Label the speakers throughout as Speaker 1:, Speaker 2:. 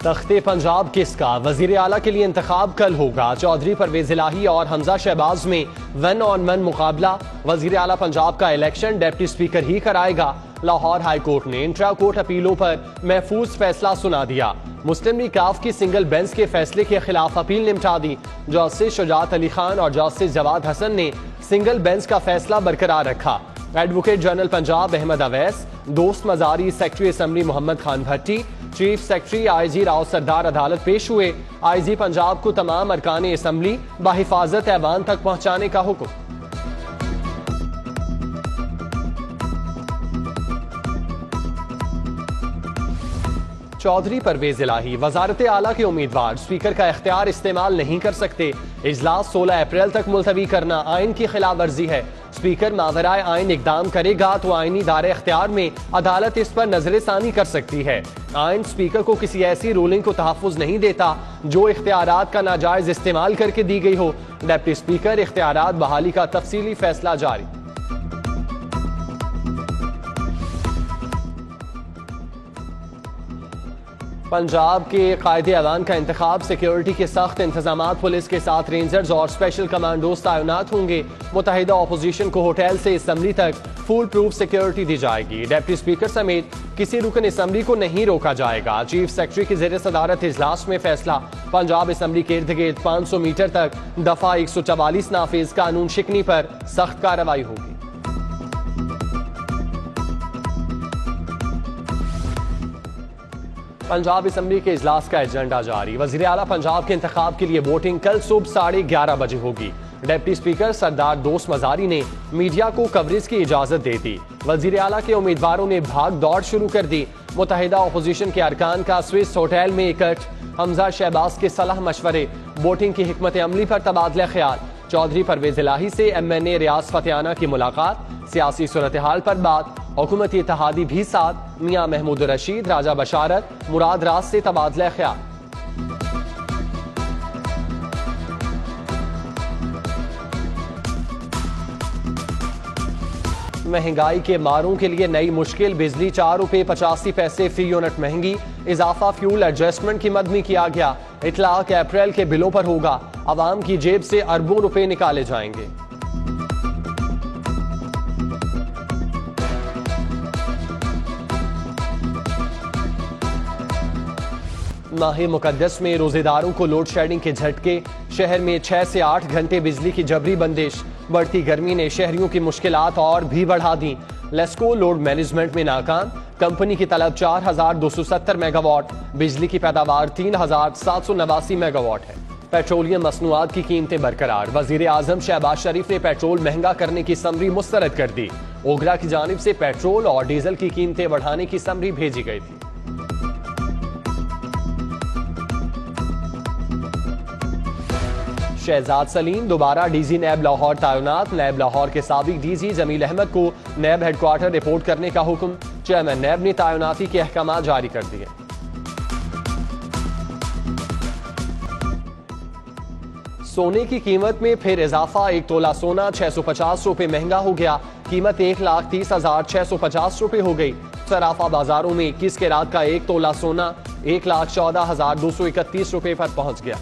Speaker 1: تخت پنجاب کس کا؟ وزیر اعلیٰ کے لیے انتخاب کل ہوگا۔ چودھری پرویز الہی اور حمزہ شہباز میں 1 on 1 مقابلہ۔ وزیر اعلیٰ پنجاب کا الیکشن ڈپٹی اسپیکر ہی کرائے گا۔ لاہور ہائی کورٹ نے انٹرا کورٹ اپیلوں پر محفوظ فیصلہ سنا دیا۔ مسلم لیگ کاف کی سنگل بینچ کے فیصلے کے خلاف اپیل نمٹا دی۔ جسٹس شجاعت علی خان اور جسٹس جواد حسن نے سنگل بینچ کا فیصلہ برقرار رکھا۔ Advocate general Punjab Ahmad Awais, Dost Mazari secretary assembly Muhammad Khan Bhatti, chief secretary I G Rao Sardar عدالت پیش ہوئے۔ آئی جی پنجاب کو تمام ارکان اسمبلی بحفاظت ایوان تک پہنچانے کا حکم۔ چودھری پرویز الہی وزارت اعلیٰ کے امیدوار، اسپیکر کا اختیار استعمال نہیں کر سکتے۔ اجلاس 16 اپریل تک ملتوی کرنا آئین کی خلاف ورزی ہے۔ اسپیکر ماورائے آئین اقدام کرے گا تو آئینی دائرہ اختیار میں عدالت اس پر نظر ثانی کر سکتی ہے۔ آئین اسپیکر کو کسی ایسی رولنگ کو تحفظ نہیں دیتا جو اختیارات کا ناجائز استعمال کر کے دی گئی ہو۔ ڈپٹی اسپیکر اختیارات بحالی کا تفصیلی فیصلہ جاری۔ پنجاب کے قائد ایوان کا انتخاب، سیکیورٹی کے سخت انتظامات، پولیس کے ساتھ رینجرز اور اسپیشل کمانڈوز تعینات ہوں گے۔ متحدہ اپوزیشن کو ہوٹل سے اسمبلی تک فول پروف سیکیورٹی دی جائے گی۔ ڈپٹی اسپیکر سمیت کسی رکن اسمبلی کو نہیں روکا جائے گا۔ چیف سیکرٹری کی زیر صدارت اجلاس میں فیصلہ۔ پنجاب اسمبلی کے ارد گرد 500 میٹر تک دفعہ 144 نافذ، قانون شکنی پر سخت کارروائی ہوگی۔ پنجاب اسمبلی کے اجلاس کا ایجنڈا جاری۔ وزیر اعلیٰ پنجاب کے انتخاب کے لیے ووٹنگ کل صبح 11:30 بجے ہوگی۔ ڈپٹی اسپیکر سردار دوست مزاری نے میڈیا کو کوریج کی اجازت دے دی۔ وزیر اعلیٰ کے امیدواروں نے بھاگ دوڑ شروع کر دی۔ متحدہ اپوزیشن کے ارکان کا سوئس ہوٹل میں اکٹھ، حمزہ شہباز کے صلاح مشورے، ووٹنگ کی حکمت عملی پر تبادلہ خیال۔ چودھری پرویز الہی سے MNA ریاض فتحانہ کی ملاقات، سیاسی صورتحال پر بات، حکومتی اتحادی بھی ساتھ، میاں محمود رشید، راجہ بشارت، مراد راز سے تبادلہ خیال۔ مہنگائی کے ماروں کے لیے نئی مشکل، بجلی 4 روپے 85 پیسے فی یونٹ مہنگی، اضافہ فیول ایڈجسٹمنٹ کی مد میں کیا گیا۔ اطلاق اپریل کے بلوں پر ہوگا، عوام کی جیب سے اربوں روپے نکالے جائیں گے۔ ماہ مقدس میں روزے داروں کو لوڈ شیڈنگ کے جھٹکے، شہر میں 6 سے 8 گھنٹے بجلی کی جبری بندش۔ بڑھتی گرمی نے شہریوں کی مشکلات اور بھی بڑھا دیں۔ لیسکو لوڈ مینجمنٹ میں ناکام، کمپنی کی طلب 4270 میگا واٹ، بجلی کی پیداوار 3789 میگا واٹ ہے۔ پیٹرولیم مصنوعات کی قیمتیں برقرار، وزیر اعظم شہباز شریف نے پیٹرول مہنگا کرنے کی سمری مسترد کر دی۔ اوگرا کی جانب سے پیٹرول اور ڈیزل کی قیمتیں بڑھانے کی سمری بھیجی گئی تھی۔ شہزاد سلیم دوبارہ ڈی جی نیب لاہور تعینات، نیب لاہور کے سابق ڈی جی جمیل احمد کو نیب ہیڈ کوارٹر رپورٹ کرنے کا حکم۔ چیئرمین نیب نے تعیناتی کے احکامات جاری کر دیے۔ سونے کی قیمت میں پھر اضافہ، 1 تولہ سونا 650 روپے مہنگا ہو گیا، قیمت 1,30,650 روپے ہو گئی۔ صرافہ بازاروں میں 21 کیرات کا 1 تولہ سونا 1,14,231 روپے پر پہنچ گیا۔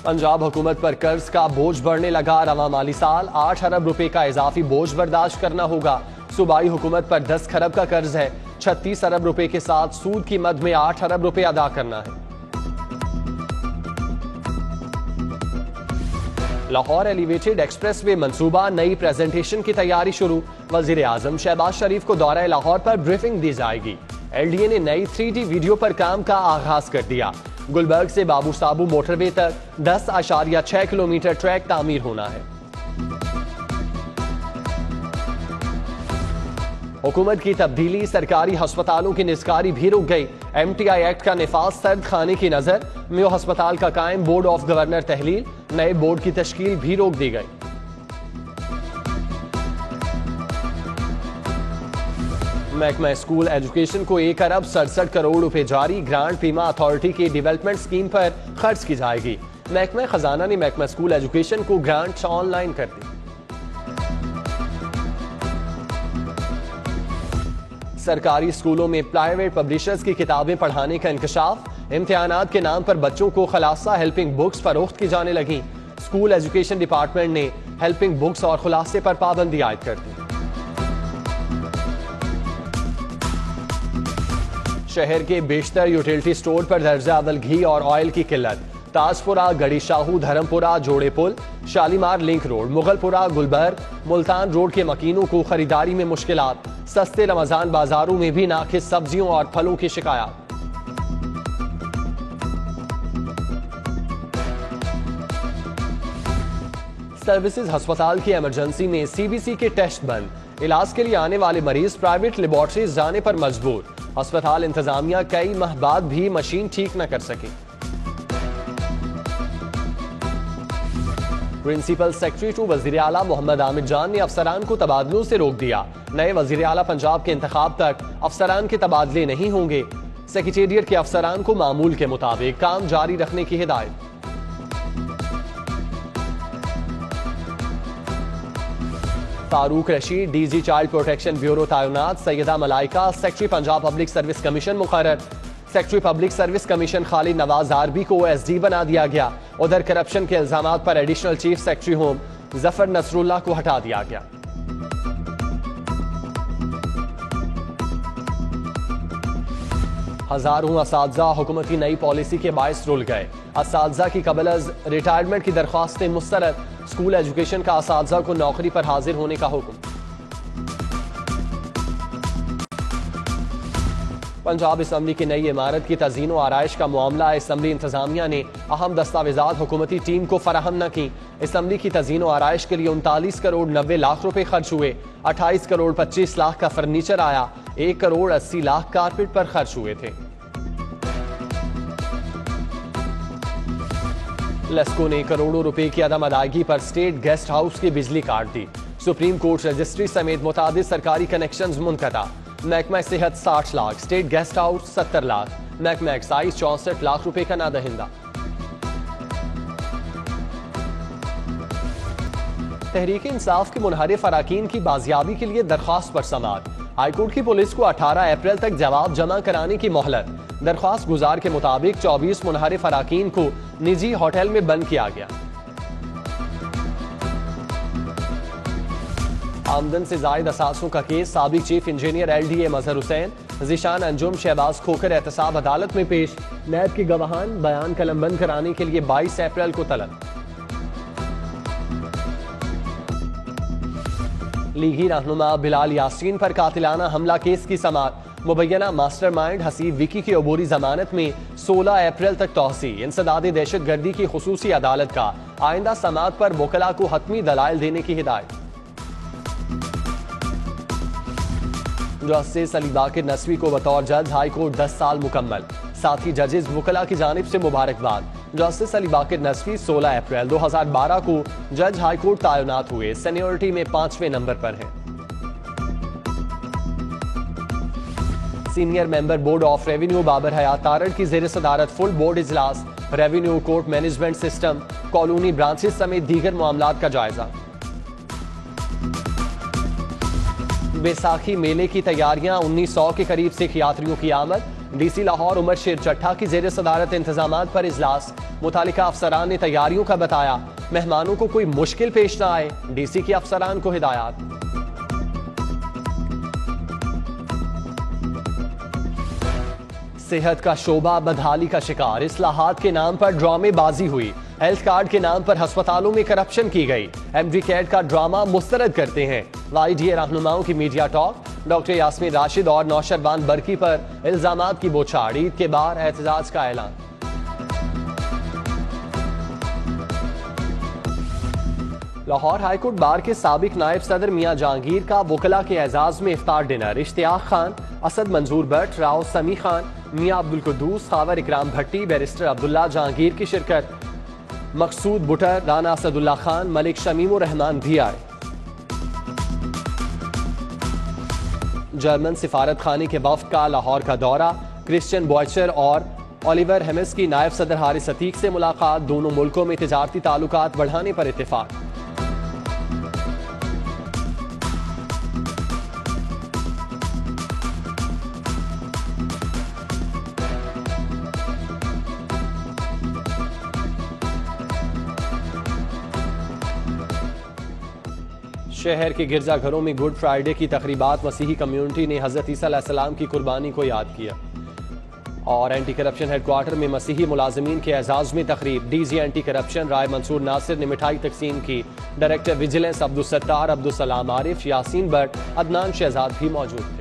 Speaker 1: پنجاب حکومت پر قرض کا بوجھ بڑھنے لگا، رواں مالی سال 8 ارب روپے کا اضافی بوجھ برداشت کرنا ہوگا۔ صوبائی حکومت پر 10 کھرب کا قرض ہے، 36 ارب روپے کے ساتھ سود کی مد میں 8 ارب روپے ادا کرنا ہے۔ لاہور ایلیویٹڈ ایکسپریس وے منصوبہ، نئی پریزنٹیشن کی تیاری شروع۔ وزیر اعظم شہباز شریف کو دورہ لاہور پر بریفنگ دی جائے گی۔ LDA نے نئی 3D ویڈیو پر کام کا آغاز کر دیا۔ گلبرگ سے بابو سابو موٹر وے تک 10.6 کلومیٹر ٹریک تعمیر ہونا ہے۔ حکومت کی تبدیلی، سرکاری ہسپتالوں کی نجکاری بھی رک گئی۔ MTI ایکٹ کا نفاذ سرد خانے کی نظر، میو ہسپتال کا قائم بورڈ آف گورنر تحلیل، نئے بورڈ کی تشکیل بھی روک دی گئی۔ محکمہ اسکول ایجوکیشن کو 1 ارب 67 کروڑ روپے جاری، گرانٹ پیما اتھارٹی کی ڈیولپمنٹ اسکیم پر خرچ کی جائے گی۔ محکمہ خزانہ نے محکمہ اسکول ایجوکیشن کو گرانٹ آن لائن کر دی۔ سرکاری اسکولوں میں پرائیویٹ پبلشرز کی کتابیں پڑھانے کا انکشاف، امتحانات کے نام پر بچوں کو خلاصہ ہیلپنگ بکس فروخت کی جانے لگیں۔ اسکول ایجوکیشن ڈپارٹمنٹ نے ہیلپنگ بکس اور خلاصے پر پابندی عائد کر دی۔ شہر کے بیشتر یوٹیلٹی سٹور پر درجہ اول گھی اور آئل کی قلت۔ تاج پورہ، گڑی شاہو، دھرم پورہ، جوڑے پل، شالیمار لنک روڈ، مغل پورہ، گلبرگ، ملتان روڈ کے مکینوں کو خریداری میں مشکلات۔ سستے رمضان بازاروں میں بھی ناقص سبزیوں اور پھلوں کی شکایات۔ سروسز ہسپتال کی ایمرجنسی میں سی بی سی کے ٹیسٹ بند، علاج کے لیے آنے والے مریض پرائیویٹ لیبارٹریز جانے پر مجبور۔ ہسپتال انتظامیہ کئی ماہ بعد بھی مشین ٹھیک نہ کر سکی۔ پرنسپل سیکرٹری ٹو وزیر اعلیٰ محمد عامر جان نے افسران کو تبادلوں سے روک دیا۔ نئے وزیر اعلیٰ پنجاب کے انتخاب تک افسران کے تبادلے نہیں ہوں گے۔ سیکریٹریٹ کے افسران کو معمول کے مطابق کام جاری رکھنے کی ہدایت۔ Farooq Rashid D G child protection bureau تعینات، Syeda Malaika secretary Punjab public service commission مقرر۔ Secretary public service commission Khalid Nawaz Arbi کو ایس ڈی بنا دیا گیا۔ ادھر کرپشن کے الزامات پر additional chief secretary home Zafar Nasrullah کو ہٹا دیا گیا۔ ہزاروں اساتذہ حکومتی نئی پالیسی کے باعث رول گئے۔ اساتذہ کی قبل از ریٹائرمنٹ کی درخواستیں مسترد، اسکول ایجوکیشن کا اساتذہ کو نوکری پر حاضر ہونے کا حکم۔ پنجاب اسمبلی کی نئی عمارت کی تزئین و آرائش کا معاملہ، اسمبلی انتظامیہ نے اہم دستاویزات حکومتی ٹیم کو فراہم نہ کی۔ اسمبلی کی تزئین و آرائش کے لیے 39 کروڑ 90 لاکھ روپے خرچ ہوئے، 28 کروڑ 25 لاکھ کا فرنیچر آیا، 1 کروڑ 80 لاکھ کارپیٹ پر خرچ ہوئے تھے۔ لیسکو نے کروڑوں روپے کی عدم ادائیگی پر اسٹیٹ گیسٹ ہاؤس کی بجلی کاٹ دی۔ سپریم کورٹ رجسٹری سمیت متعدد سرکاری کنیکشنز منقطع۔ محکمہ صحت 60 lakh, state guest house 70 lakh, محکمہ ایکسائز 64 لاکھ روپے کا نادہندہ۔ تحریک انصاف کے منحرف اراکین کی بازیابی کے لیے درخواست پر سماعت۔ ہائی کورٹ کی پولیس کو 18 اپریل تک جواب جمع کرانے کی مہلت۔ درخواست گزار کے مطابق 24 منحرف اراکین کو نجی ہوٹل میں بند کیا گیا۔ آمدن سے زائد اثاثوں کا کیس، سابق chief engineer L D A Mazhar Hussain, Zeeshan Anjum Shahbaz Khokhar احتساب عدالت میں پیش۔ نیب کے گواہان بیان قلم بند کرانے کے لیے 22 اپریل کو طلب۔ لیگی رہنما بلال یاسین پر قاتلانہ حملہ کیس کی سماعت۔ مبینہ ماسٹر مائنڈ حسیب وکی کی عبوری ضمانت میں 16 اپریل تک توسیع۔ انسداد دہشت گردی کی خصوصی عدالت کا آئندہ سماعت پر وکلاء کو حتمی دلائل دینے کی ہدایت۔ جسٹس علی باقر نصوی کو بطور جج ہائی کورٹ 10 سال مکمل، ساتھی ججز وکلاء کی جانب سے مبارکباد۔ جسٹس علی باقر نصوی 16 اپریل 2012 کو جج ہائی کورٹ تعینات ہوئے، سینیورٹی میں 5ویں نمبر پر ہیں۔ Senior member board of revenue Babar حیات تارڑ کی زیر صدارت فل بورڈ اجلاس، revenue court management system, colony branches سمیت دیگر معاملات کا جائزہ۔ بیساکھی میلے کی تیاریاں، 1900 کے قریب سکھ یاتریوں کی آمد۔ ڈی سی لاہور عمر شیر چٹھا کی زیر صدارت انتظامات پر اجلاس، متعلقہ افسران نے تیاریوں کا بتایا، مہمانوں کو کوئی مشکل پیش نہ آئے، ڈی سی کے افسران کو ہدایات۔ صحت کا شعبہ بدحالی کا شکار، اصلاحات کے نام پر ڈرامے بازی ہوئی، ہیلتھ کارڈ کے نام پر ہسپتالوں میں کرپشن کی گئی، ایم ڈی کیڈ کا ڈرامہ مسترد کرتے ہیں، وائی ڈی اے رہنماؤں کی media talk, doctor Yasmin Rashid اور نوشروان برقی پر الزامات کی بوچھاڑ، عید کے بعد احتجاج کا اعلان۔ لاہور ہائی کورٹ بار کے سابق نائب صدر میاں جہانگیر کا وکلاء کے اعزاز میں افطار ڈنر، اشتیاق خان، اسد منظور بٹ، راؤ سمی خان، میاں عبدالقدوس، خاور اکرام بھٹی، بیرسٹر عبداللہ جہانگیر کی شرکت، مقصود بٹر، رانا اسد اللہ خان، ملک شمیم الرحمان بھی آئے۔ جرمن سفارت خانے کے وفد کا لاہور کا دورہ، کرسچین بوائچر اور اولیور ہیمس کی نائب صدر حارث عتیق سے ملاقات، دونوں ملکوں میں تجارتی تعلقات بڑھانے پر اتفاق۔ شہر کے گرجا گھروں میں گڈ فرائیڈے کی تقریبات، مسیحی کمیونٹی نے حضرت عیسیٰ علیہ السلام کی قربانی کو یاد کیا۔ اور اینٹی کرپشن ہیڈ کوارٹر میں مسیحی ملازمین کے اعزاز میں تقریب، D C anti corruption Rai Mansoor Nasir نے مٹھائی تقسیم کی۔ ڈائریکٹر ویجیلنس عبدالستار، عبدالسلام عارف، یاسین بٹ، عدنان شہزاد بھی موجود تھے۔